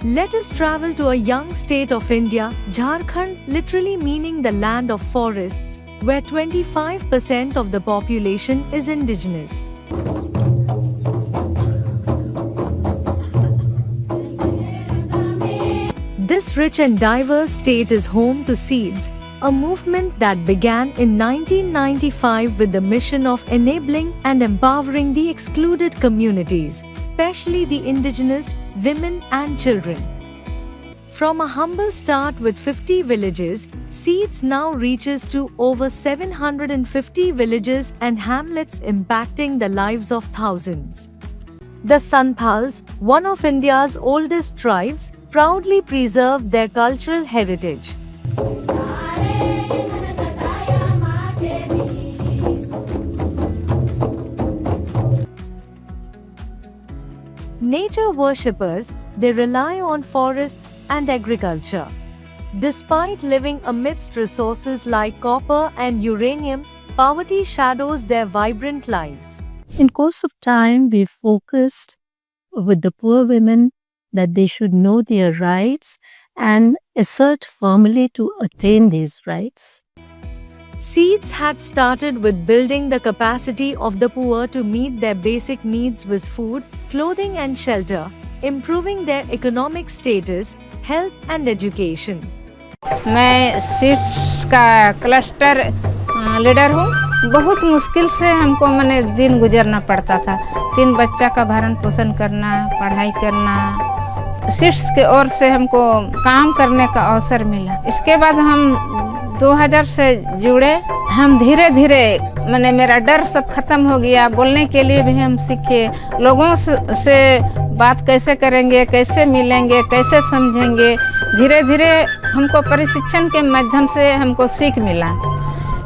Let us travel to a young state of India, Jharkhand, literally meaning the land of forests, where 25% of the population is indigenous. This rich and diverse state is home to Seeds, a movement that began in 1995 with the mission of enabling and empowering the excluded communities, especially the indigenous, women and children. From a humble start with 50 villages, Seeds now reaches to over 750 villages and hamlets, impacting the lives of thousands. The Santhals, one of India's oldest tribes, proudly preserve their cultural heritage. Nature worshippers, they rely on forests and agriculture. Despite living amidst resources like copper and uranium, poverty shadows their vibrant lives. In course of time, we focused with the poor women that they should know their rights and assert firmly to attain these rights. Seeds had started with building the capacity of the poor to meet their basic needs with food, clothing and shelter, improving their economic status, health and education. मैं seeds का cluster leader हूँ। बहुत मुश्किल से हमको मैंने दिन गुजरना पड़ता था। 3 बच्चा का भरण पोषण करना, पढ़ाई करना। सीड्स के ओर से हमको काम करने का अवसर मिला। इसके बाद हम 2000 से जुड़े। हम धीरे धीरे मैंने मेरा डर सब खत्म हो गया। बोलने के लिए भी हम सीखे। लोगों से बात कैसे करेंगे, कैसे मिलेंगे, कैसे समझेंगे। धीरे धीरे हमको प्रशिक्षण के माध्यम से हमको सीख मिला।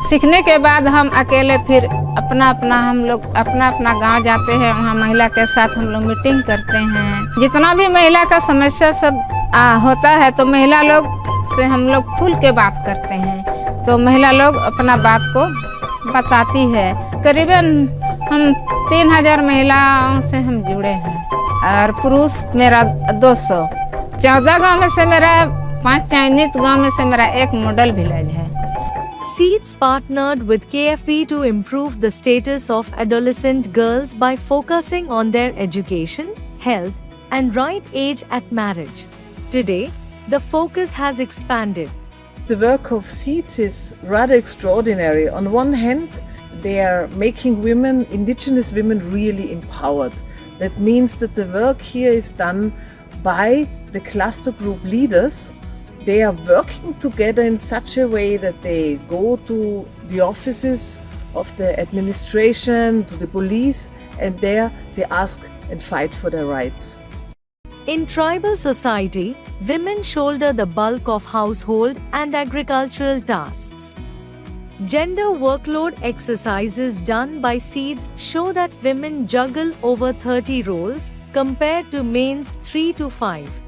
सीखने के बाद हम अकेले फिर अपना अपना गांव जाते हैं। वहाँ महिला के साथ हम लोग मीटिंग करते हैं। जितना भी महिला का समस्या सब होता है तो महिला लोग से हम लोग खुल के बात करते हैं। तो महिला लोग अपना बात को बताती है। करीबन हम 3000 महिलाओं से हम जुड़े हैं और पुरुष मेरा 200। 14 गांव में से मेरा 5 चयनित गांव में से मेरा 1 मॉडल विलेज है। Seeds partnered with KFB to improve the status of adolescent girls by focusing on their education, health, and right age at marriage. Today, the focus has expanded. The work of Seeds is rather extraordinary. On one hand, they are making women, indigenous women, really empowered. That means that the work here is done by the cluster group leaders. They are working together in such a way that they go to the offices of the administration, to the police, and there they ask and fight for their rights. In tribal society, women shoulder the bulk of household and agricultural tasks. Gender workload exercises done by Seeds show that women juggle over 30 roles compared to men's 3 to 5.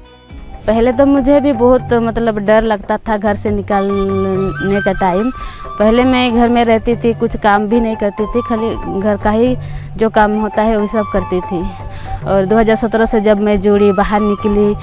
पहले तो मुझे भी बहुत मतलब डर लगता था घर से निकालने का टाइम। पहले मैं घर में रहती थी, कुछ काम भी नहीं करती थी, खाली घर का ही जो काम होता है वही सब करती थी। और 2017 से जब मैं जुड़ी, बाहर निकली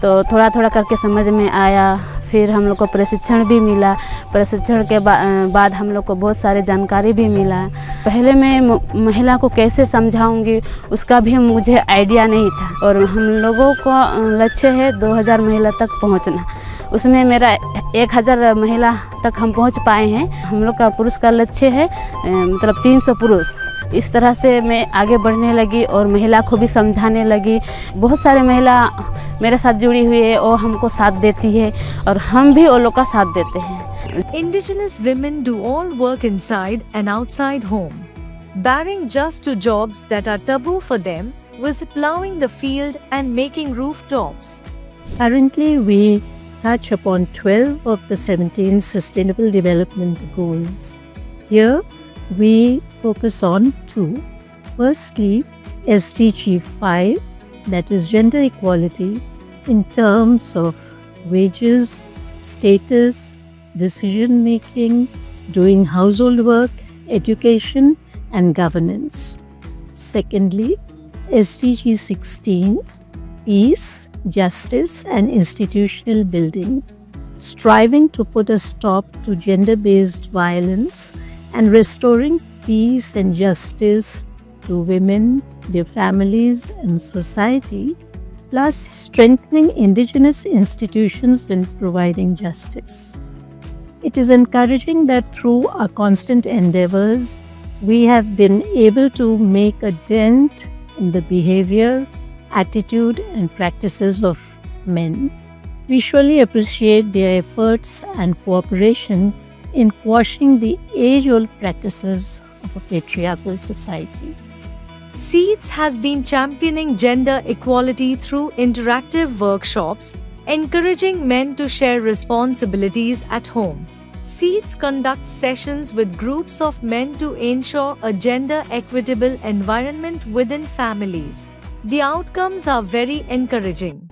तो थोड़ा थोड़ा करके समझ में आया। फिर हम लोग को प्रशिक्षण भी मिला। प्रशिक्षण के बाद हम लोग को बहुत सारे जानकारी भी मिला। पहले मैं महिला को कैसे समझाऊंगी उसका भी मुझे आइडिया नहीं था। और हम लोगों को लक्ष्य है 2000 महिला तक पहुंचना। उसमें मेरा 1000 महिला तक हम पहुंच पाए हैं। हम लोग का पुरुष का लक्ष्य है मतलब 300 पुरुष। इस तरह से मैं आगे बढ़ने लगी और महिला को भी समझाने लगी। बहुत सारे महिला मेरे साथ जुड़ी हुई है और हमको साथ देती है और हम भी उन लोग का साथ देते हैं। Indigenous women do all work inside and outside home, barring just 2 jobs that are taboo for them, visit plowing the field and making rooftops. Currently, we touch upon 12 of the 17 Sustainable Development Goals. Here, we focus on 2. Firstly, SDG 5, that is gender equality in terms of wages, status, decision making, doing household work, education, and governance. Secondly, SDG 16, peace, justice, and institutional building, striving to put a stop to gender-based violence and restoring peace and justice to women, their families, and society, plus strengthening indigenous institutions and providing justice. It is encouraging that through our constant endeavors, we have been able to make a dent in the behavior, attitude, and practices of men. We surely appreciate their efforts and cooperation in quashing the age-old practices of a patriarchal society. SEEDS has been championing gender equality through interactive workshops, encouraging men to share responsibilities at home. SEEDS conducts sessions with groups of men to ensure a gender equitable environment within families. The outcomes are very encouraging.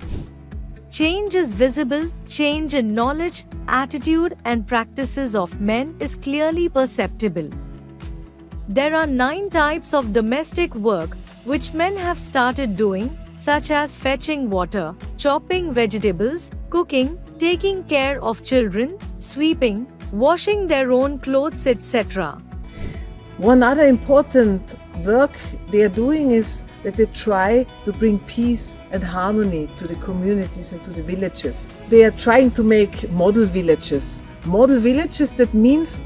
Change is visible, change in knowledge, attitude, and practices of men is clearly perceptible. There are 9 types of domestic work which men have started doing, such as fetching water, chopping vegetables, cooking, taking care of children, sweeping, washing their own clothes, etc. One other important work they are doing is that they try to bring peace and harmony to the communities and to the villages. They are trying to make model villages. Model villages, that means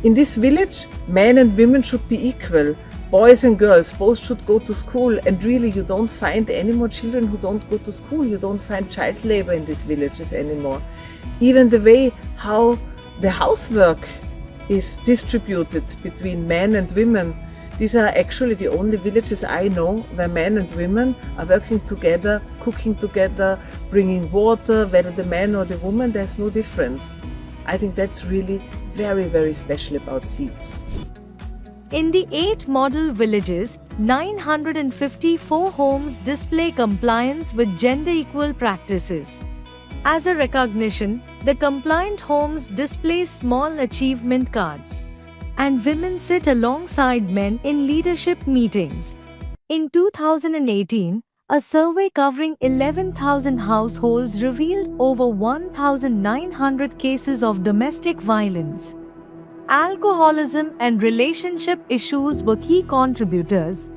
in this village, men and women should be equal. Boys and girls both should go to school, and really you don't find any more children who don't go to school. You don't find child labor in these villages anymore. Even the way how the housework is distributed between men and women, these are actually the only villages I know where men and women are working together, cooking together, bringing water, whether the man or the woman, there's no difference. I think that's really very, very special about SEEDS. In the 8 model villages, 954 homes display compliance with gender equal practices. As a recognition, the compliant homes display small achievement cards, and women sit alongside men in leadership meetings. In 2018, a survey covering 11,000 households revealed over 1,900 cases of domestic violence. Alcoholism and relationship issues were key contributors.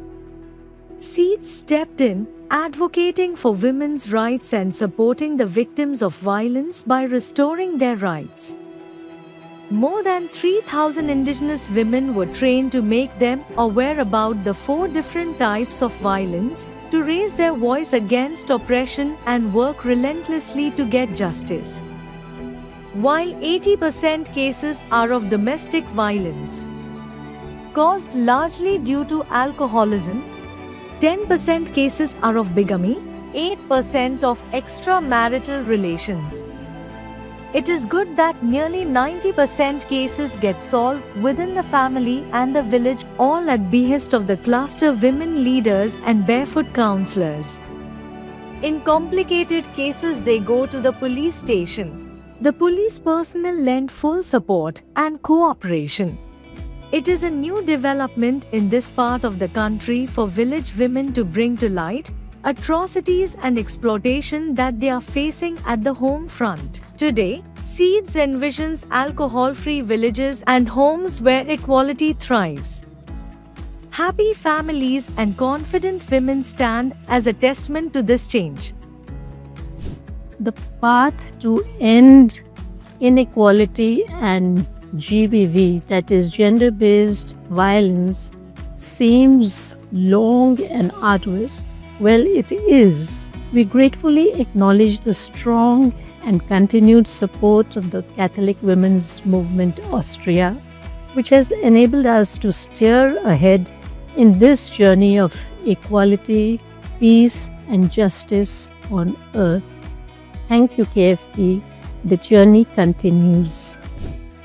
SEEDS stepped in, advocating for women's rights and supporting the victims of violence by restoring their rights. More than 3,000 indigenous women were trained to make them aware about the 4 different types of violence, to raise their voice against oppression and work relentlessly to get justice. While 80% cases are of domestic violence, caused largely due to alcoholism, 10% cases are of bigamy, 8% of extramarital relations. It is good that nearly 90% cases get solved within the family and the village, all at behest of the cluster women leaders and barefoot counselors. In complicated cases, they go to the police station. The police personnel lend full support and cooperation. It is a new development in this part of the country for village women to bring to light atrocities and exploitation that they are facing at the home front. Today, SEEDS envisions alcohol-free villages and homes where equality thrives. Happy families and confident women stand as a testament to this change. The path to end inequality and GBV, that is gender-based violence, seems long and arduous. Well, it is. We gratefully acknowledge the strong and continued support of the Catholic Women's Movement Austria, which has enabled us to steer ahead in this journey of equality, peace, and justice on earth. Thank you, KFP. The journey continues.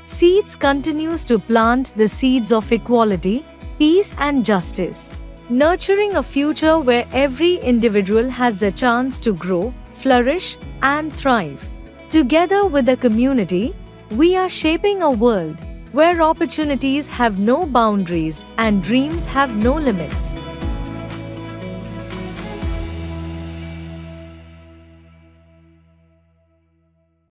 SEEDS continues to plant the seeds of equality, peace, and justice, nurturing a future where every individual has the chance to grow, flourish, and thrive. Together with the community, we are shaping a world where opportunities have no boundaries and dreams have no limits.